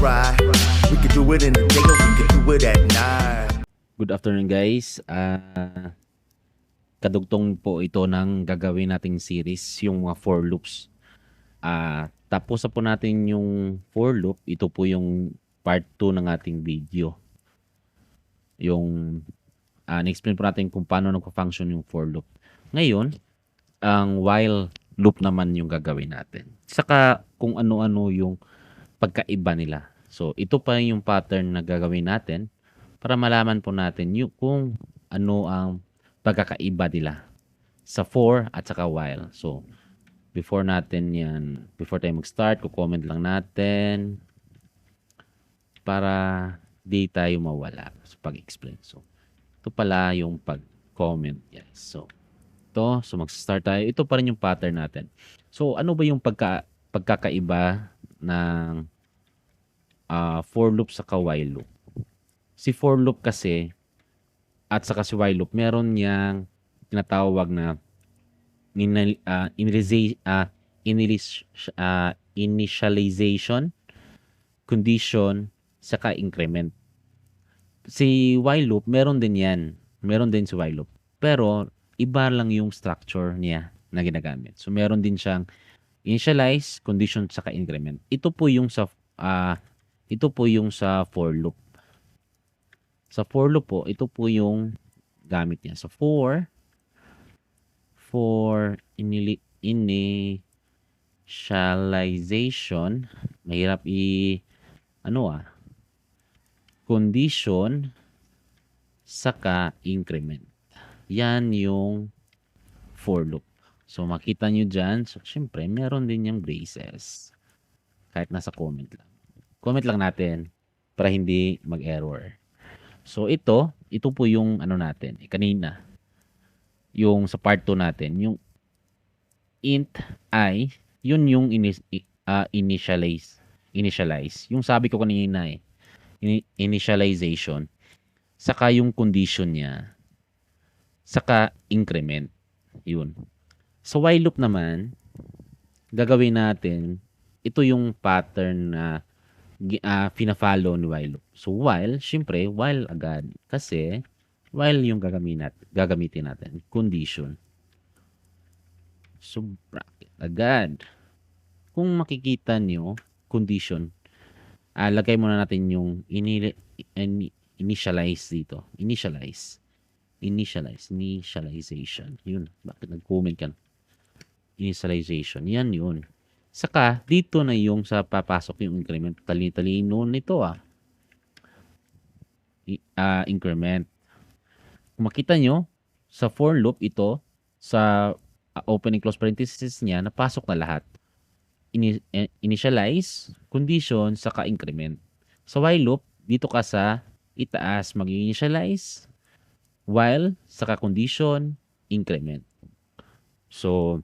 try. We could do it in the day or we could do it at night. Good afternoon guys. Kadugtong po ito ng gagawin nating series, yung mga for loops. Tapos na po natin yung for loop, ito po yung part 2 ng ating video. Yung na-explain po natin kung paano nagpa-function yung for loop. Ngayon, ang while loop naman yung gagawin natin. Saka kung ano-ano yung pagkaiba nila. So, ito pa yung pattern na gagawin natin para malaman po natin yung kung ano ang pagkakaiba nila sa for at saka while. So, before tayo mag-start, comment lang natin para di tayo mawala sa pag-explain. So, ito pala yung pag-comment, guys. So, mag-start tayo. Ito pa rin yung pattern natin. So, ano ba yung pagkakaiba ng for loop sa while loop? Si for loop kasi at saka si while loop, meron niyang tinatawag na initialization, condition, saka increment. Si while loop, meron din yan. Meron din si while loop. Pero, iba lang yung structure niya na ginagamit. So, meron din siyang initialize, condition, saka increment. Ito po yung sa for loop. Sa for loop po, ito po yung gamit niya. So, for initialization, mahirap condition, saka increment. Yan yung for loop. So, makita nyo dyan. So, syempre, meron din yung braces. Kahit nasa comment lang. Comment lang natin para hindi mag-error. So, ito po yung natin. Kanina, yung sa part 2 natin, yung int I, yun yung initialize. Yung sabi ko kanina initialization, saka yung condition niya, saka increment. Yun. So, while loop naman, gagawin natin, ito yung pattern na pina-follow ni while loop. So, while, syempre, while agad. Kasi, while yung gagamitin natin. Condition. So, bracket agad. Kung makikita nyo, condition, lagay muna natin yung initialize dito. Initialization. Yun. Bakit nag-comment ka na? Initialization. Yan yun. Saka, dito na yung sa papasok yung increment. Talino nito increment. Kung makita nyo, sa for loop ito, sa opening close parenthesis niya, napasok na lahat. Initialize, condition, saka increment. Sa while loop, dito ka sa itaas mag-initialize, while, saka condition, increment. So,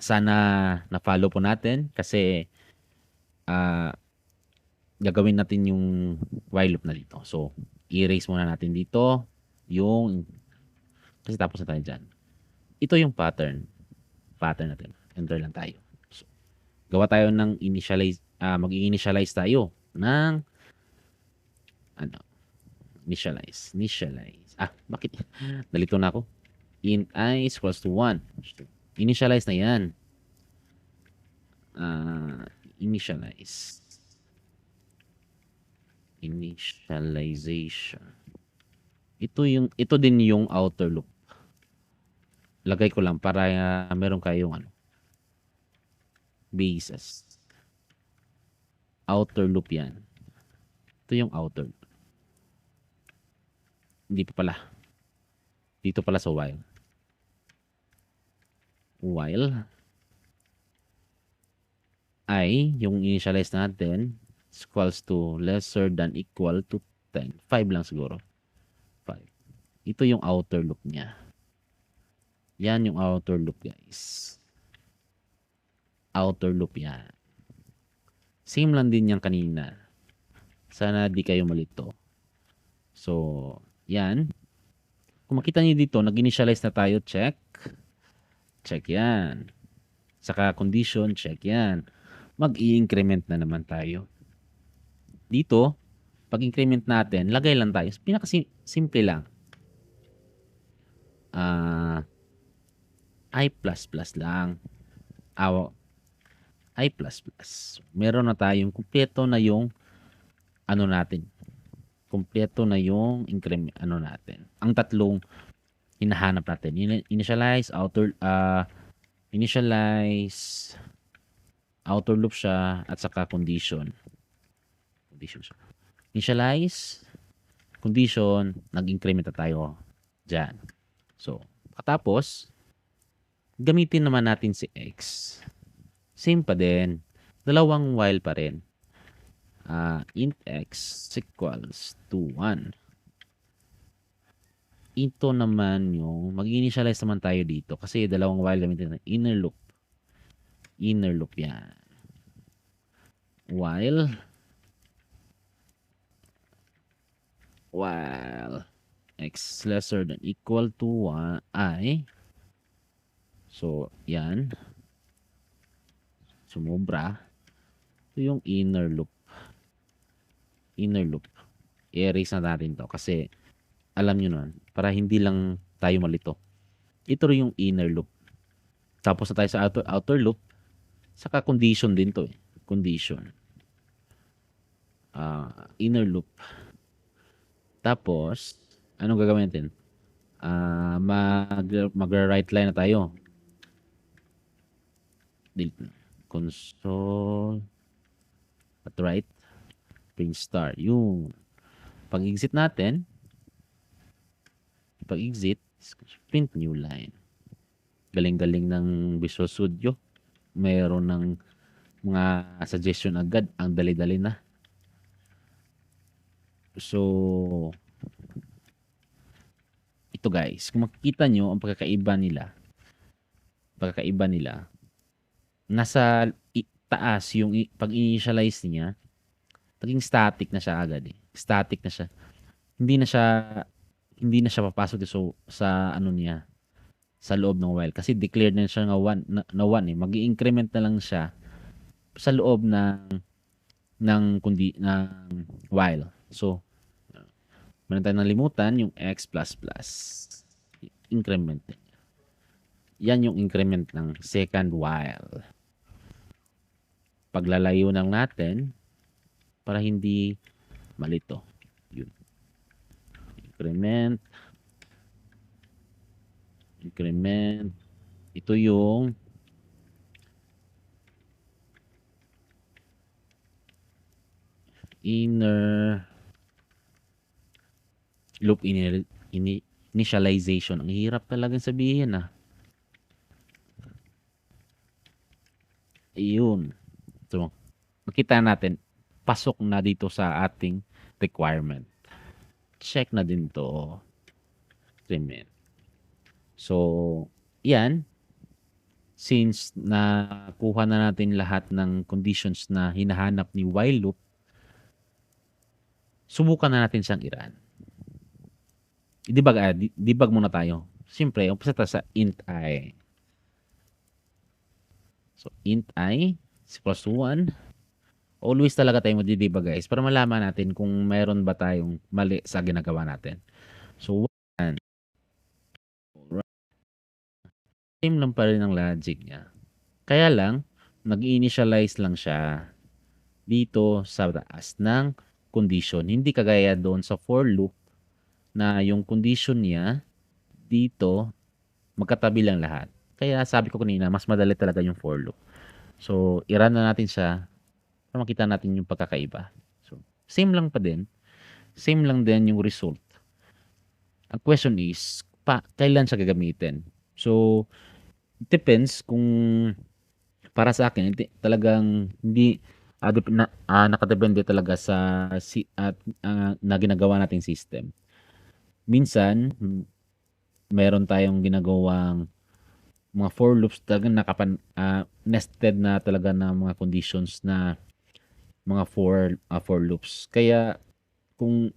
sana na-follow po natin kasi gagawin natin yung while loop na dito. So, i-erase muna natin dito yung kasi tapos na tayo dyan. Ito yung pattern natin. Enter lang tayo. So, gawa tayo ng mag-initialize tayo ng initialize. Bakit? Nalito na ako. Int I is equals to 1. Initialize na yan. Initialization. Ito din yung outer loop. Lagay ko lang para meron kayong basis. Outer loop yan. Ito yung outer loop. Hindi pa pala. Dito pala sa while. While I, yung initialize natin, is equals to lesser than equal to 10. 5 lang siguro. 5. Ito yung outer loop niya. Yan yung outer loop, guys. Outer loop yan. Same lang din yan kanina. Sana di kayo malito. So, yan. Kung makita niyo dito, nag-initialize na tayo. Check. Check yan. Saka condition, check yan. Mag-i-increment na naman tayo. Dito, pag-increment natin, lagay lang tayo. Simple lang. I++ lang. I++. Meron na tayong kumpleto na yung ano natin. Kumpleto na yung increment natin. Ang tatlong hinahanap natin. Initialize, outer loop siya, at saka condition. Condition siya. Initialize, condition, nag-increment na tayo dyan. So, katapos, gamitin naman natin si X. Same pa din. Dalawang while pa rin. Int X equals to 1. Ito naman yung, mag-initialize naman tayo dito kasi dalawang while gamitin natin. Inner loop. Inner loop yan. While X lesser than equal to 1, I. So, yan. Sumobra. Ito yung inner loop. Inner loop. I-erase na natin to kasi alam nyo nun, para hindi lang tayo malito. Ito rin yung inner loop. Tapos na tayo sa outer loop. Saka condition din to eh. Condition. Inner loop. Tapos, anong gagawin natin? Mag-right line na tayo. Console at right print star. Yung pag-exit natin, print new line. Galing-galing ng Visual Studio. Mayroon ng mga suggestion agad. Ang dali-dali na. So, ito guys, kung makikita nyo ang pagkakaiba nila, nasa taas yung pag-initialize niya, naging static na siya agad eh. Static na siya. Hindi na siya papasok sa ano niya, sa loob ng while kasi declared na siya na 1 eh. Magi-increment na lang siya sa loob ng while. So, meron tayong nalimutan yung X++. Increment. Yan yung increment ng second while. Paglalayo lang natin para hindi malito. Yun. Increment. Ito yung inner loop initialization. Ang hirap talagang sabihin Ayun. So, makita natin, pasok na dito sa ating requirement. Check na din to. Increment. So, yan. Since nakuha na natin lahat ng conditions na hinahanap ni while loop, subukan na natin siyang i-run. Debug muna tayo. Siyempre, umpisa tayo sa int I. So, int I is equals to 1. Always talaga tayo mag-debug guys para malaman natin kung mayroon ba tayong mali sa ginagawa natin. So, 1. Same lang pa rin ang logic niya. Kaya lang, nag-initialize lang siya dito sa taas ng condition. Hindi kagaya doon sa for loop na yung condition niya dito magkatabi lang lahat. Kaya sabi ko kanina, mas madali talaga yung for loop. So, i-run na natin siya para makita natin yung pagkakaiba. So, same lang pa din. Same lang din yung result. Ang question is, kailan siya gagamitin? So, it depends kung para sa akin, talagang hindi nakadepende talaga sa na ginagawa nating system. Minsan, meron tayong ginagawang mga for loops talagang nested na talaga na mga conditions na mga for loops. Kaya kung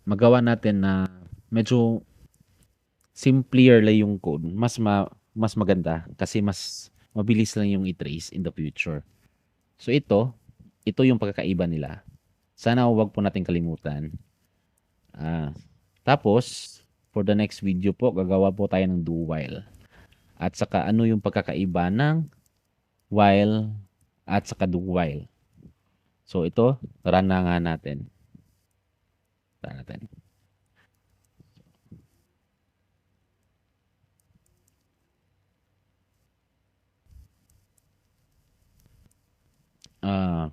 magawa natin na medyo simpler lang yung code, mas maganda kasi mas mabilis lang yung i-trace in the future. So ito, ito yung pagkakaiba nila. Sana huwag po natin kalimutan. Tapos, for the next video po, gagawa po tayo ng do while. At saka ano yung pagkakaiba ng while at saka do while. So ito, run na nga natin. Run natin.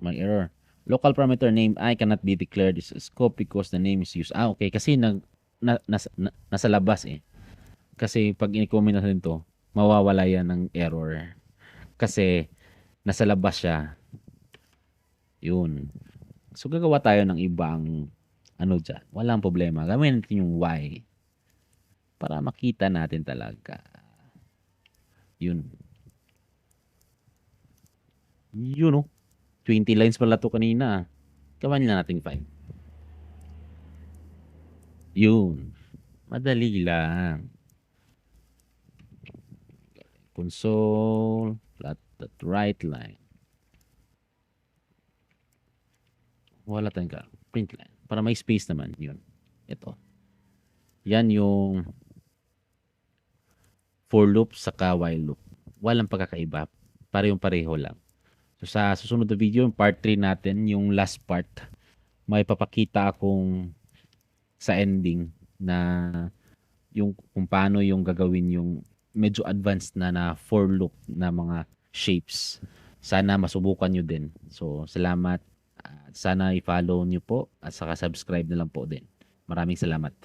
May error. Local parameter name I cannot be declared as a scope because the name is used. Okay. Kasi nasa labas eh. Kasi pag in-comment natin to, mawawala yan ng error. Kasi nasa labas siya. Yun. So gagawa tayo ng ibang ano dyan. Walang problema. Gawin natin yung Y. Para makita natin talaga. Yun. Yun oh. 20 lines pala to kanina. Gawin na natin 5. Yun. Madali lang. Console. Plot that right line. Wala tayong print line. Para may space naman. Yun. Ito. Yan yung for loop saka while loop. Walang pagkakaiba. Pareho lang. So sa susunod na video, yung part 3 natin, yung last part, may papakita akong sa ending na yung kung paano yung gagawin yung medyo advanced na for loop na mga shapes. Sana masubukan nyo din. So salamat. Sana i-follow nyo po at saka subscribe na lang po din. Maraming salamat.